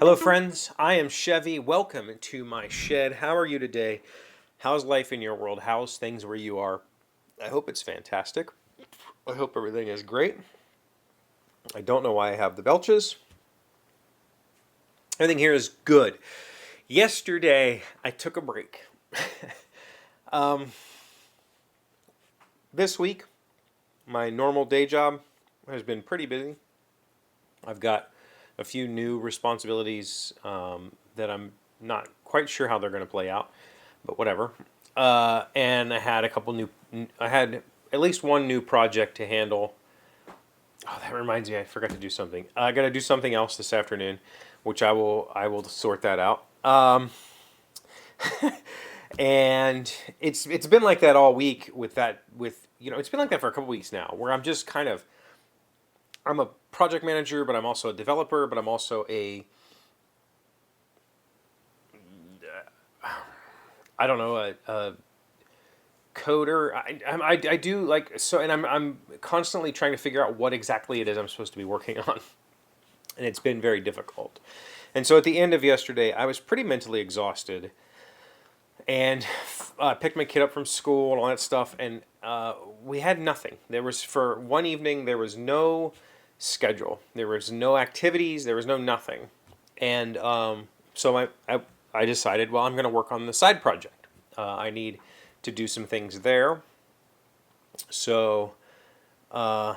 Hello, friends. I am Chevee. Welcome to my shed. How are you today? How's life in your world? How's things where you are? I hope it's fantastic. I hope everything is great. I don't know why I have the belches. Everything here is good. Yesterday, I took a break. um, this week, my normal day job has been pretty busy. I've got a few new responsibilities that I'm not quite sure how they're going to play out, but whatever. And I had I had at least one new project to handle. Oh, that reminds me, I forgot to do something. I got to do something else this afternoon, which I will sort that out. And it's been like that all week it's been like that for a couple weeks now, where I'm just kind of I'm a project manager, but I'm also a developer, but I'm also I don't know, a coder. I do like so, and I'm constantly trying to figure out what exactly it is I'm supposed to be working on, and it's been very difficult. And so at the end of yesterday, I was pretty mentally exhausted, and picked my kid up from school and all that stuff, and we had nothing. There was for one evening there was no schedule, there was no activities, there was no nothing, and I decided, well, I'm going to work on the side project. I need to do some things there. So I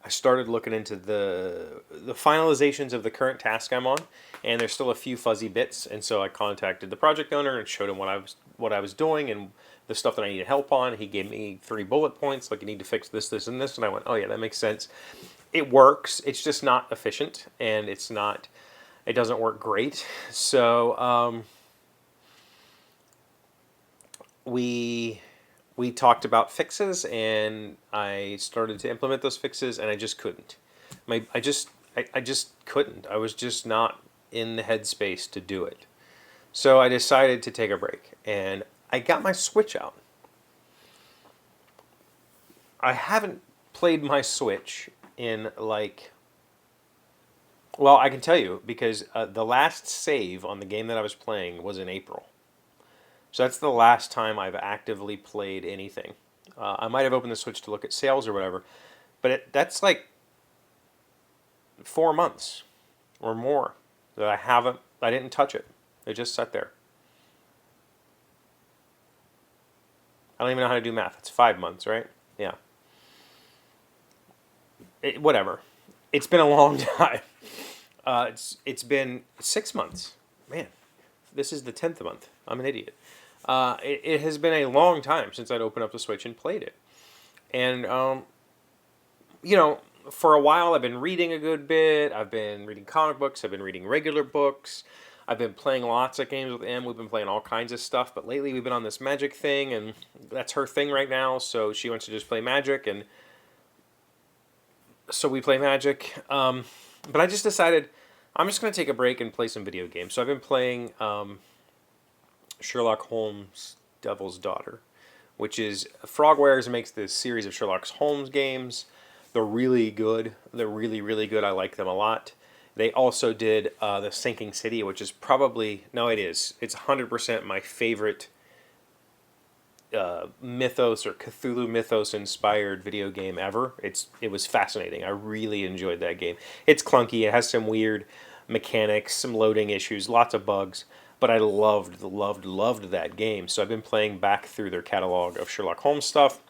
started looking into the finalizations of the current task I'm on, and there's still a few fuzzy bits. And so I contacted the project owner and showed him what I was doing and the stuff that I needed help on. He gave me 3 bullet points, like you need to fix this, this, and this. And I went, oh yeah, that makes sense. It works. It's just not efficient, and it doesn't work great. So we talked about fixes, and I started to implement those fixes, and I just couldn't. I just couldn't. I was just not in the headspace to do it. So I decided to take a break, and I got my Switch out. I haven't played my Switch in well, I can tell you because the last save on the game that I was playing was in April. So that's the last time I've actively played anything. I might have opened the Switch to look at sales or whatever, but that's like 4 months or more that I didn't touch it. It just sat there. I don't even know how to do math. It's 5 months, right? Yeah. Whatever. It's been a long time. It's been 6 months. Man, this is the 10th month. I'm an idiot. It has been a long time since I'd opened up the Switch and played it. And, for a while I've been reading a good bit. I've been reading comic books. I've been reading regular books. I've been playing lots of games with Em. We've been playing all kinds of stuff. But lately we've been on this Magic thing, and that's her thing right now. So she wants to just play Magic, and so we play Magic. But I just decided I'm just going to take a break and play some video games. So I've been playing Sherlock Holmes' Devil's Daughter, which is Frogwares makes this series of Sherlock Holmes games. They're really good. They're really, really good. I like them a lot. They also did The Sinking City, which is probably, no, it is. It's 100% my favorite mythos or Cthulhu mythos inspired video game ever. It was fascinating. I really enjoyed that game. It's clunky. It has some weird mechanics, some loading issues, lots of bugs. But I loved that game. So I've been playing back through their catalog of Sherlock Holmes stuff.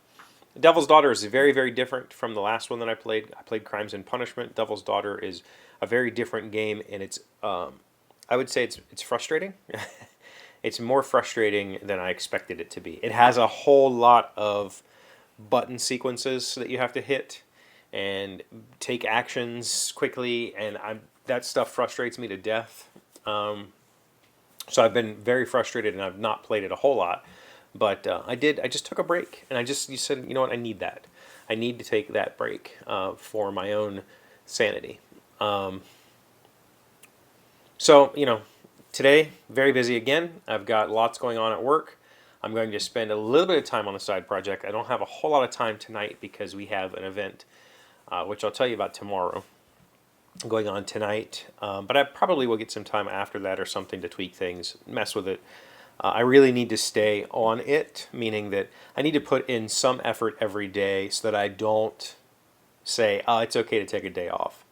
Devil's Daughter is very, very different from the last one that I played. I played Crimes and Punishment. Devil's Daughter is a very different game, and I would say it's frustrating. It's more frustrating than I expected it to be. It has a whole lot of button sequences that you have to hit and take actions quickly, and that stuff frustrates me to death. So I've been very frustrated, and I've not played it a whole lot. But I just took a break, and you said, you know what, I need that. I need to take that break for my own sanity. So, today, very busy again. I've got lots going on at work. I'm going to spend a little bit of time on the side project. I don't have a whole lot of time tonight because we have an event, which I'll tell you about tomorrow. going on tonight, but I probably will get some time after that or something to tweak things, mess with it. I really need to stay on it, meaning that I need to put in some effort every day so that I don't say, oh, it's okay to take a day off.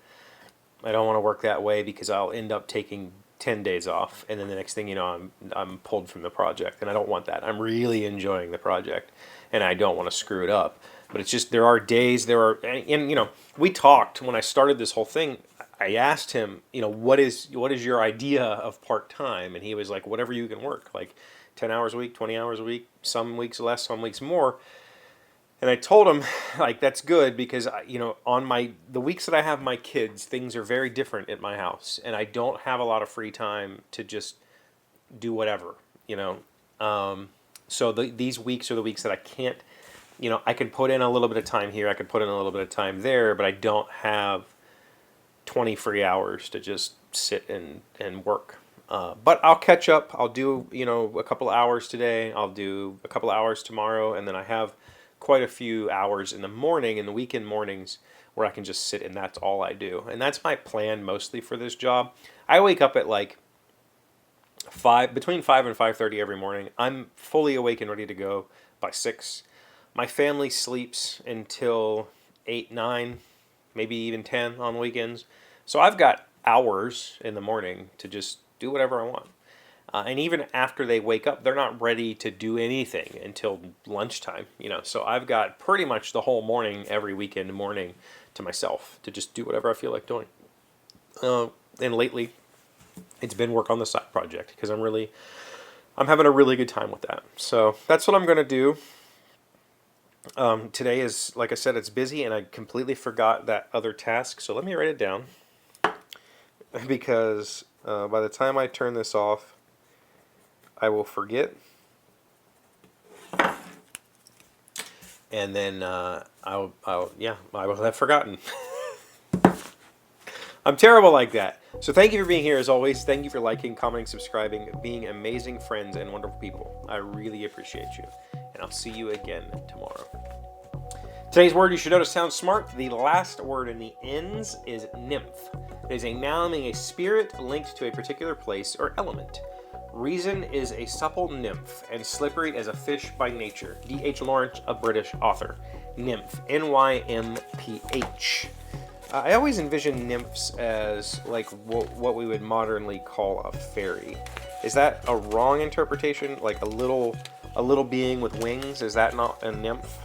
I don't want to work that way because I'll end up taking 10 days off, and then the next thing you know, I'm pulled from the project, and I don't want that. I'm really enjoying the project, and I don't want to screw it up. But it's just, there are days, and you know, we talked when I started this whole thing. I asked him, you know, what is your idea of part-time? And he was like, whatever you can work, like 10 hours a week, 20 hours a week, some weeks less, some weeks more. And I told him, like, that's good because, you know, on the weeks that I have my kids, things are very different at my house. And I don't have a lot of free time to just do whatever, you know. So these weeks are the weeks that I can't, you know, I can put in a little bit of time here, I could put in a little bit of time there, but I don't have 20 free hours to just sit and work. But I'll catch up. I'll do, you know, a couple of hours today. I'll do a couple of hours tomorrow. And then I have quite a few hours in the morning, in the weekend mornings, where I can just sit and that's all I do. And that's my plan mostly for this job. I wake up at like between 5 and 5:30 every morning. I'm fully awake and ready to go by 6. My family sleeps until 8, 9, maybe even 10 on weekends. So I've got hours in the morning to just do whatever I want. And even after they wake up, they're not ready to do anything until lunchtime, you know. So I've got pretty much the whole morning, every weekend morning, to myself to just do whatever I feel like doing. And lately, it's been work on the side project because I'm having a really good time with that. So that's what I'm going to do. Today is, like I said, it's busy, and I completely forgot that other task. So let me write it down because by the time I turn this off, I will forget, and then I will have forgotten. I'm terrible like that. So thank you for being here as always. Thank you for liking, commenting, subscribing, being amazing friends and wonderful people. I really appreciate you, and I'll see you again tomorrow. Today's word you should notice sounds smart. The last word in the ends is nymph. It is a noun meaning a spirit linked to a particular place or element. Reason is a supple nymph, and slippery as a fish by nature. D.H. Lawrence, a British author. Nymph, N-Y-M-P-H. I always envision nymphs as like what we would modernly call a fairy. Is that a wrong interpretation? Like a little being with wings? Is that not a nymph?